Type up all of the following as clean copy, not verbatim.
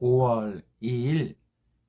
5월 2일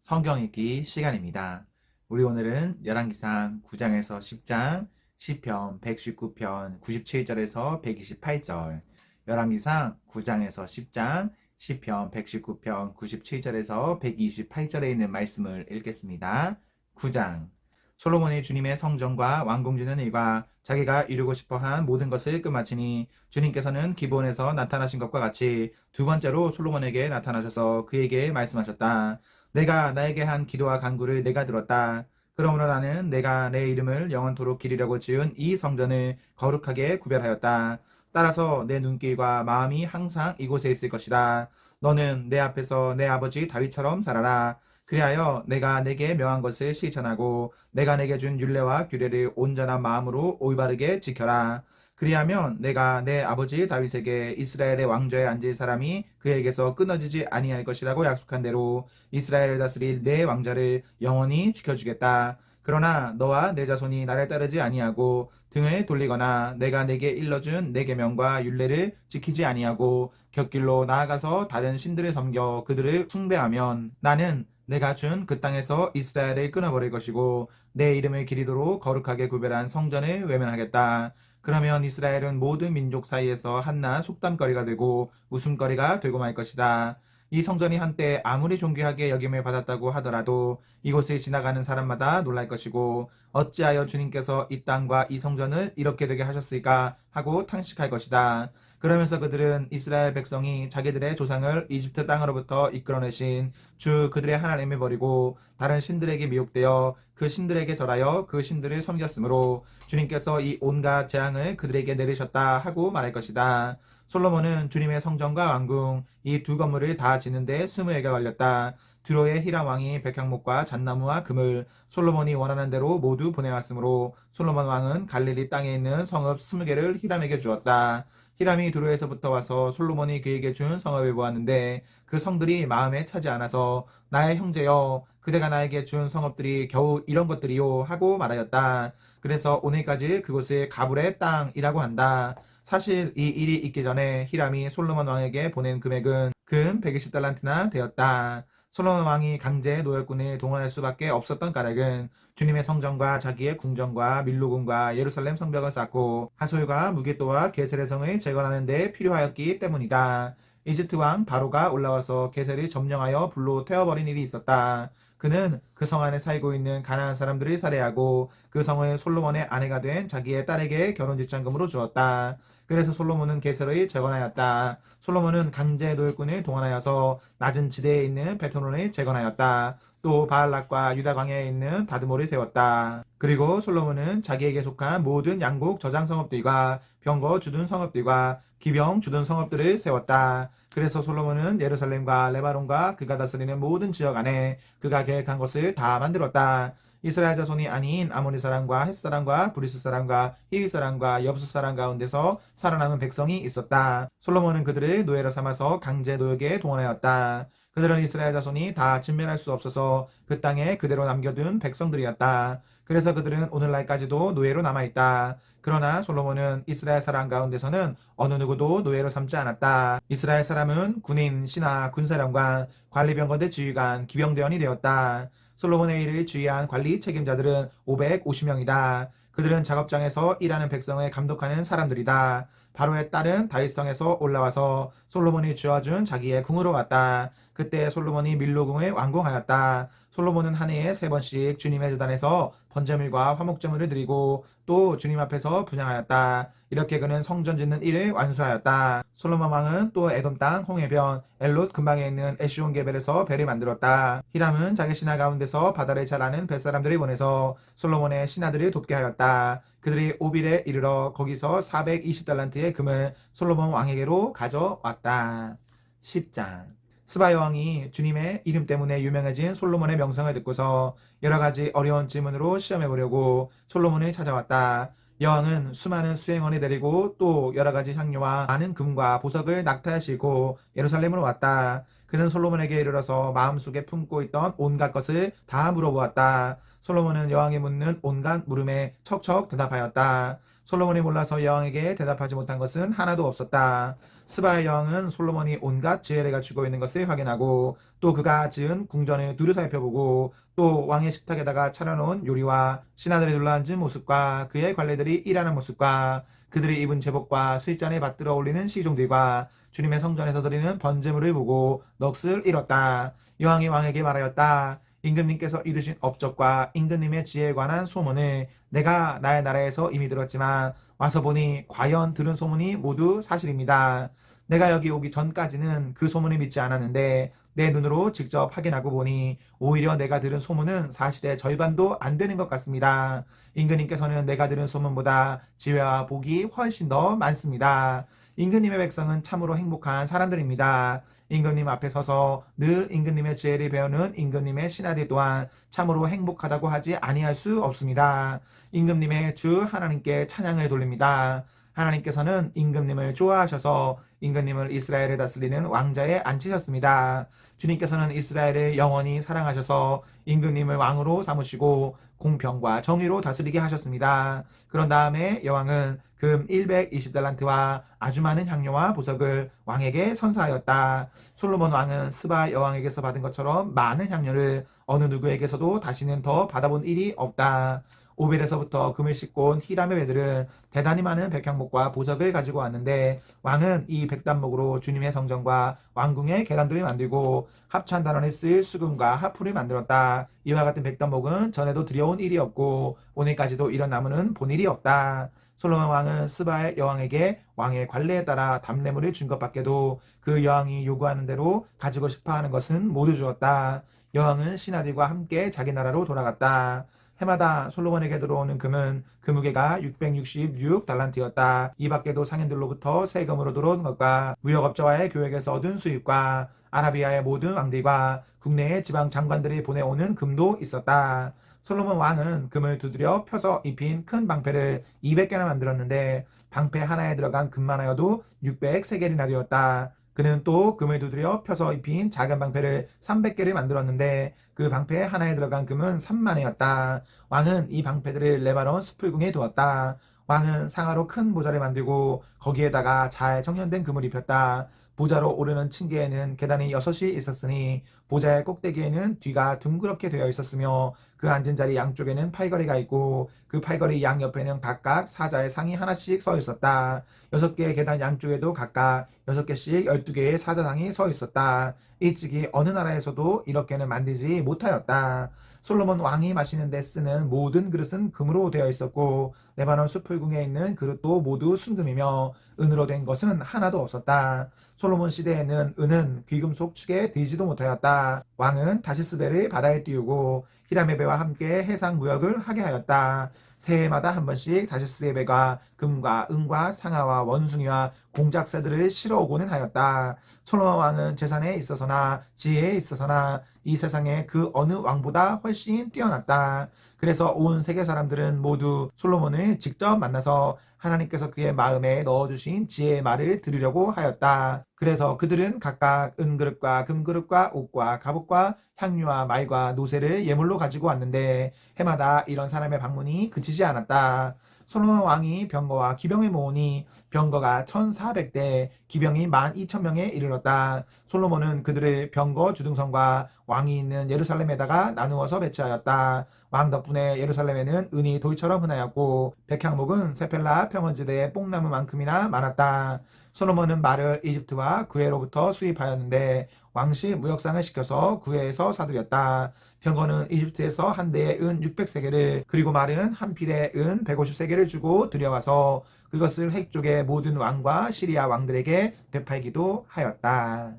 성경 읽기 시간입니다. 우리 오늘은 열왕기상 9장에서 10장, 시편 119편 97절에서 128절, 열왕기상 9장에서 10장, 시편 119편 97절에서 128절에 있는 말씀을 읽겠습니다. 9장. 솔로몬이 주님의 성전과 왕궁 짓는 일과 자기가 이루고 싶어한 모든 것을 끝마치니 주님께서는 기브온에서 나타나신 것과 같이 두 번째로 솔로몬에게 나타나셔서 그에게 말씀하셨다. 내가 나에게 한 기도와 간구를 내가 들었다. 그러므로 나는 내가 내 이름을 영원토록 기리려고 지은 이 성전을 거룩하게 구별하였다. 따라서 내 눈길과 마음이 항상 이곳에 있을 것이다. 너는 내 앞에서 내 아버지 다윗처럼 살아라. 그리하여 내가 내게 명한 것을 실천하고 내가 내게 준 율례와 규례를 온전한 마음으로 올바르게 지켜라. 그리하면 내가 내 아버지 다윗에게 이스라엘의 왕좌에 앉을 사람이 그에게서 끊어지지 아니할 것이라고 약속한 대로 이스라엘을 다스릴 내 왕자를 영원히 지켜주겠다. 그러나 너와 내 자손이 나를 따르지 아니하고 등을 돌리거나 내가 내게 일러준 내 계명과 율례를 지키지 아니하고 곁길로 나아가서 다른 신들을 섬겨 그들을 숭배하면 나는 내가 준 그 땅에서 이스라엘을 끊어버릴 것이고 내 이름을 기리도록 거룩하게 구별한 성전을 외면하겠다. 그러면 이스라엘은 모든 민족 사이에서 한낱 속담거리가 되고 웃음거리가 되고 말 것이다. 이 성전이 한때 아무리 존귀하게 여김을 받았다고 하더라도 이곳을 지나가는 사람마다 놀랄 것이고 어찌하여 주님께서 이 땅과 이 성전을 이렇게 되게 하셨을까 하고 탄식할 것이다. 그러면서 그들은 이스라엘 백성이 자기들의 조상을 이집트 땅으로부터 이끌어내신 주 그들의 하나님을 버리고 다른 신들에게 미혹되어 그 신들에게 절하여 그 신들을 섬겼으므로 주님께서 이 온갖 재앙을 그들에게 내리셨다 하고 말할 것이다. 솔로몬은 주님의 성전과 왕궁 이 두 건물을 다 짓는데 20해가 걸렸다. 두로의 히람 왕이 백향목과 잣나무와 금을 솔로몬이 원하는 대로 모두 보내왔으므로 솔로몬 왕은 갈릴리 땅에 있는 성읍 20개를 히람에게 주었다. 히람이 두로에서부터 와서 솔로몬이 그에게 준 성읍을 보았는데 그 성들이 마음에 차지 않아서 나의 형제여 그대가 나에게 준 성읍들이 겨우 이런 것들이요 하고 말하였다. 그래서 오늘까지 그곳을 가불의 땅이라고 한다. 사실 이 일이 있기 전에 히람이 솔로몬 왕에게 보낸 금액은 금 120달란트나 되었다. 솔로몬 왕이 강제 노역군을 동원할 수밖에 없었던 까닭은 주님의 성전과 자기의 궁전과 밀로궁과 예루살렘 성벽을 쌓고 하솔과 무게또와 게셀의 성을 재건하는 데 필요하였기 때문이다. 이집트 왕 바로가 올라와서 게셀을 점령하여 불로 태워버린 일이 있었다. 그는 그 성 안에 살고 있는 가나안 사람들을 살해하고 그 성을 솔로몬의 아내가 된 자기의 딸에게 결혼지참금으로 주었다. 그래서 솔로몬은 게셀을 재건하였다. 솔로몬은 강제 노역군을 동원하여서 낮은 지대에 있는 베토론을 재건하였다. 또 바알락과 유다 광야에 있는 다드모를 세웠다. 그리고 솔로몬은 자기에게 속한 모든 양곡 저장 성읍들과 병거 주둔 성읍들과 기병 주둔 성읍들을 세웠다. 그래서 솔로몬은 예루살렘과 레바논과 그가 다스리는 모든 지역 안에 그가 계획한 것을 다 만들었다. 이스라엘 자손이 아닌 아모리 사람과 헷 사람과 브리스 사람과 히위 사람과 여부스 사람 가운데서 살아남은 백성이 있었다. 솔로몬은 그들을 노예로 삼아서 강제 노역에 동원하였다. 그들은 이스라엘 자손이 다 진멸할 수 없어서 그 땅에 그대로 남겨둔 백성들이었다. 그래서 그들은 오늘날까지도 노예로 남아있다. 그러나 솔로몬은 이스라엘 사람 가운데서는 어느 누구도 노예로 삼지 않았다. 이스라엘 사람은 군인, 신하, 군사령관, 관리병거대 지휘관, 기병대원이 되었다. 솔로몬의 일을 주의한 관리 책임자들은 550명이다. 그들은 작업장에서 일하는 백성을 감독하는 사람들이다. 바로의 딸은 다윗성에서 올라와서 솔로몬이 주어준 자기의 궁으로 갔다. 그때 솔로몬이 밀로궁을 완공하였다. 솔로몬은 한 해에 3번씩 주님의 제단에서 번제물과 화목제물을 드리고 또 주님 앞에서 분향하였다. 이렇게 그는 성전 짓는 일을 완수하였다. 솔로몬 왕은 또 에돔 땅 홍해변 엘롯 근방에 있는 에시온 게벨에서 배를 만들었다. 히람은 자기 신하 가운데서 바다를 잘 아는 뱃사람들을 보내서 솔로몬의 신하들을 돕게 하였다. 그들이 오빌에 이르러 거기서 420달란트의 금을 솔로몬 왕에게로 가져왔다. 10장. 스바 여왕이 주님의 이름 때문에 유명해진 솔로몬의 명성을 듣고서 여러 가지 어려운 질문으로 시험해보려고 솔로몬을 찾아왔다. 여왕은 수많은 수행원을 데리고 또 여러 가지 향료와 많은 금과 보석을 낙타에 싣고 예루살렘으로 왔다. 그는 솔로몬에게 이르러서 마음속에 품고 있던 온갖 것을 다 물어보았다. 솔로몬은 여왕이 묻는 온갖 물음에 척척 대답하였다. 솔로몬이 몰라서 여왕에게 대답하지 못한 것은 하나도 없었다. 스바의 여왕은 솔로몬이 온갖 지혜를 갖추고 있는 것을 확인하고 또 그가 지은 궁전을 두루 살펴보고 또 왕의 식탁에다가 차려놓은 요리와 신하들이 둘러앉은 모습과 그의 관리들이 일하는 모습과 그들이 입은 제복과 술잔에 받들어 올리는 시종들과 주님의 성전에서 드리는 번제물을 보고 넋을 잃었다. 여왕이 왕에게 말하였다. 임금님께서 이루신 업적과 임금님의 지혜에 관한 소문을 내가 나의 나라에서 이미 들었지만 와서 보니 과연 들은 소문이 모두 사실입니다. 내가 여기 오기 전까지는 그 소문을 믿지 않았는데 내 눈으로 직접 확인하고 보니 오히려 내가 들은 소문은 사실의 절반도 안 되는 것 같습니다. 임금님께서는 내가 들은 소문보다 지혜와 복이 훨씬 더 많습니다. 임금님의 백성은 참으로 행복한 사람들입니다. 임금님 앞에 서서 늘 임금님의 지혜를 배우는 임금님의 신하들 또한 참으로 행복하다고 하지 아니할 수 없습니다. 임금님의 주 하나님께 찬양을 돌립니다. 하나님께서는 임금님을 좋아하셔서 임금님을 이스라엘을 다스리는 왕자에 앉히셨습니다. 주님께서는 이스라엘을 영원히 사랑하셔서 임금님을 왕으로 삼으시고 공평과 정의로 다스리게 하셨습니다. 그런 다음에 여왕은 금 120달란트와 아주 많은 향료와 보석을 왕에게 선사하였다. 솔로몬 왕은 스바 여왕에게서 받은 것처럼 많은 향료를 어느 누구에게서도 다시는 더 받아본 일이 없다. 오벨에서부터 금을 싣고 온 히람의 배들은 대단히 많은 백향목과 보석을 가지고 왔는데 왕은 이 백단목으로 주님의 성전과 왕궁의 계단들을 만들고 합찬단원에 쓸 수금과 하프를 만들었다. 이와 같은 백단목은 전에도 들여온 일이 없고 오늘까지도 이런 나무는 본 일이 없다. 솔로몬 왕은 스바의 여왕에게 왕의 관례에 따라 담례물을 준 것밖에도 그 여왕이 요구하는 대로 가지고 싶어하는 것은 모두 주었다. 여왕은 신하들과 함께 자기 나라로 돌아갔다. 해마다 솔로몬에게 들어오는 금은 그 무게가 666달란트였다. 이 밖에도 상인들로부터 세금으로 들어온 것과 무역업자와의 교역에서 얻은 수입과 아라비아의 모든 왕들과 국내의 지방 장관들이 보내오는 금도 있었다. 솔로몬 왕은 금을 두드려 펴서 입힌 큰 방패를 200개나 만들었는데 방패 하나에 들어간 금만 하여도 600세겔이나 되었다. 그는 또 금을 두드려 펴서 입힌 작은 방패를 300개를 만들었는데 그 방패 하나에 들어간 금은 3만회였다. 왕은 이 방패들을 레바논 수풀궁에 두었다. 왕은 상하로 큰 모자를 만들고 거기에다가 잘 정련된 금을 입혔다. 보좌로 오르는 층계에는 계단이 6이 있었으니 보좌의 꼭대기에는 뒤가 둥그렇게 되어 있었으며 그 앉은 자리 양쪽에는 팔걸이가 있고 그 팔걸이 양옆에는 각각 사자의 상이 하나씩 서 있었다. 6개의 계단 양쪽에도 각각 6개씩 12개의 사자상이 서 있었다. 일찍이 어느 나라에서도 이렇게는 만들지 못하였다. 솔로몬 왕이 마시는 데 쓰는 모든 그릇은 금으로 되어 있었고 레바논 수풀궁에 있는 그릇도 모두 순금이며 은으로 된 것은 하나도 없었다. 솔로몬 시대에는 은은 귀금속 축에 들지도 못하였다. 왕은 다시스배를 바다에 띄우고 히람의 배와 함께 해상 무역을 하게 하였다. 새해마다 한 번씩 다시스의 배가 금과 은과 상아와 원숭이와 공작새들을 실어오고는 하였다. 솔로몬 왕은 재산에 있어서나 지혜에 있어서나 이 세상에 그 어느 왕보다 훨씬 뛰어났다. 그래서 온 세계 사람들은 모두 솔로몬을 직접 만나서 하나님께서 그의 마음에 넣어주신 지혜의 말을 들으려고 하였다. 그래서 그들은 각각 은그릇과 금그릇과 옷과 갑옷과 향유와 말과 노새를 예물로 가지고 왔는데 해마다 이런 사람의 방문이 그치지 않았다. 솔로몬 왕이 병거와 기병을 모으니 병거가 1400대, 기병이 12,000명에 이르렀다. 솔로몬은 그들을 병거 주등선과 왕이 있는 예루살렘에다가 나누어서 배치하였다. 왕 덕분에 예루살렘에는 은이 돌처럼 흔하였고 백향목은 세펠라 평원지대의 뽕나무만큼이나 많았다. 솔로몬은 말을 이집트와 구해로부터 수입하였는데 왕시 무역상을 시켜서 구해에서 사들였다. 병거는 이집트에서 한 대에 은 600세겔을 그리고 말은 한 필에 은 150세겔을 주고 들여와서 그것을 핵 쪽의 모든 왕과 시리아 왕들에게 되팔기도 하였다.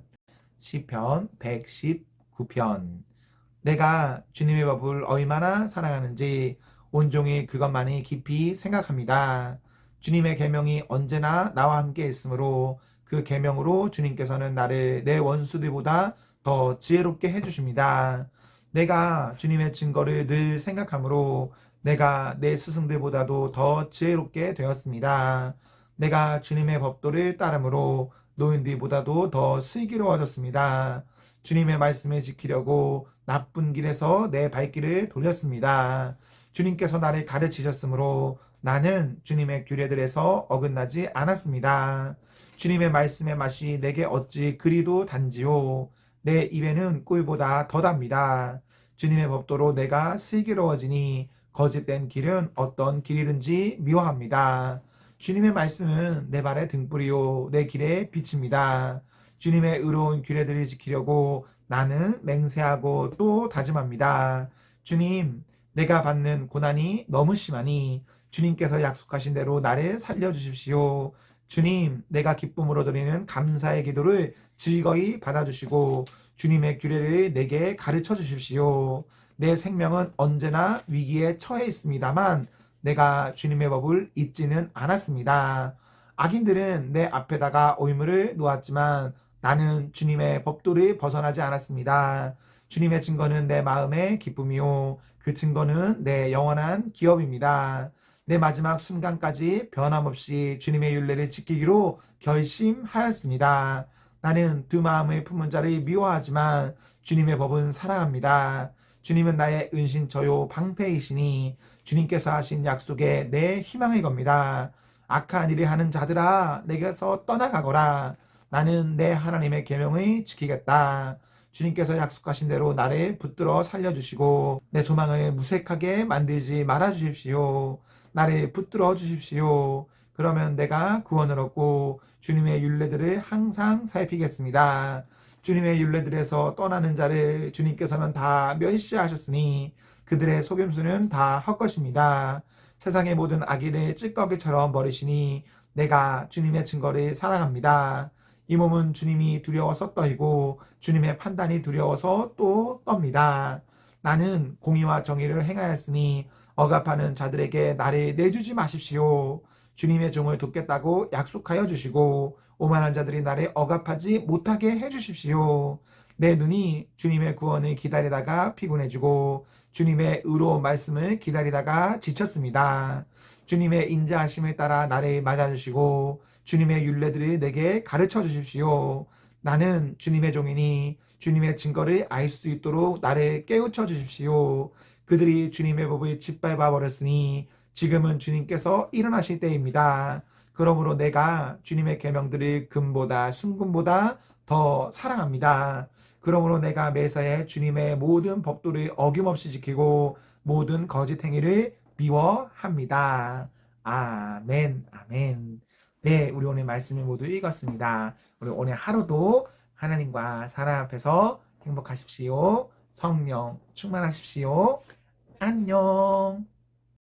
시편 119편. 내가 주님의 법을 얼마나 사랑하는지 온종일 그것만이 깊이 생각합니다. 주님의 계명이 언제나 나와 함께 있으므로 그 계명으로 주님께서는 나를 내 원수들보다 더 지혜롭게 해주십니다. 내가 주님의 증거를 늘 생각하므로 내가 내 스승들보다도 더 지혜롭게 되었습니다. 내가 주님의 법도를 따르므로 노인들보다도 더 슬기로워졌습니다. 주님의 말씀을 지키려고 나쁜 길에서 내 발길을 돌렸습니다. 주님께서 나를 가르치셨으므로 나는 주님의 규례들에서 어긋나지 않았습니다. 주님의 말씀의 맛이 내게 어찌 그리도 단지요. 내 입에는 꿀보다 더 답니다. 주님의 법도로 내가 슬기로워지니 거짓된 길은 어떤 길이든지 미워합니다. 주님의 말씀은 내 발의 등불이요 내 길의 빛입니다. 주님의 의로운 규례들을 지키려고 나는 맹세하고 또 다짐합니다. 주님, 내가 받는 고난이 너무 심하니 주님께서 약속하신 대로 나를 살려주십시오. 주님, 내가 기쁨으로 드리는 감사의 기도를 즐거이 받아주시고 주님의 규례를 내게 가르쳐 주십시오. 내 생명은 언제나 위기에 처해 있습니다만 내가 주님의 법을 잊지는 않았습니다. 악인들은 내 앞에다가 오이물을 놓았지만 나는 주님의 법도를 벗어나지 않았습니다. 주님의 증거는 내 마음의 기쁨이요. 그 증거는 내 영원한 기업입니다. 내 마지막 순간까지 변함없이 주님의 율례를 지키기로 결심하였습니다. 나는 두 마음의 품은 자를 미워하지만 주님의 법은 사랑합니다. 주님은 나의 은신처요 방패이시니 주님께서 하신 약속에 내 희망의 겁니다. 악한 일을 하는 자들아 내게서 떠나가거라. 나는 내 하나님의 계명을 지키겠다. 주님께서 약속하신 대로 나를 붙들어 살려주시고 내 소망을 무색하게 만들지 말아 주십시오. 나를 붙들어 주십시오. 그러면 내가 구원을 얻고 주님의 율례들을 항상 살피겠습니다. 주님의 율례들에서 떠나는 자를 주님께서는 다 멸시하셨으니 그들의 속임수는 다 헛것입니다. 세상의 모든 악인을 찌꺼기처럼 버리시니 내가 주님의 증거를 사랑합니다. 이 몸은 주님이 두려워서 떠이고 주님의 판단이 두려워서 또 떱니다. 나는 공의와 정의를 행하였으니 억압하는 자들에게 나를 내주지 마십시오. 주님의 종을 돕겠다고 약속하여 주시고 오만한 자들이 나를 억압하지 못하게 해주십시오. 내 눈이 주님의 구원을 기다리다가 피곤해지고 주님의 의로운 말씀을 기다리다가 지쳤습니다. 주님의 인자하심을 따라 나를 맞아주시고 주님의 율례들을 내게 가르쳐 주십시오. 나는 주님의 종이니 주님의 증거를 알 수 있도록 나를 깨우쳐 주십시오. 그들이 주님의 법을 짓밟아 버렸으니 지금은 주님께서 일어나실 때입니다. 그러므로 내가 주님의 계명들을 금보다 순금보다 더 사랑합니다. 그러므로 내가 매사에 주님의 모든 법도를 어김없이 지키고 모든 거짓 행위를 미워합니다. 아멘, 아멘. 네, 우리 오늘 말씀을 모두 읽었습니다. 우리 오늘 하루도 하나님과 사랑 앞에서 행복하십시오. 성령 충만하십시오. 안녕.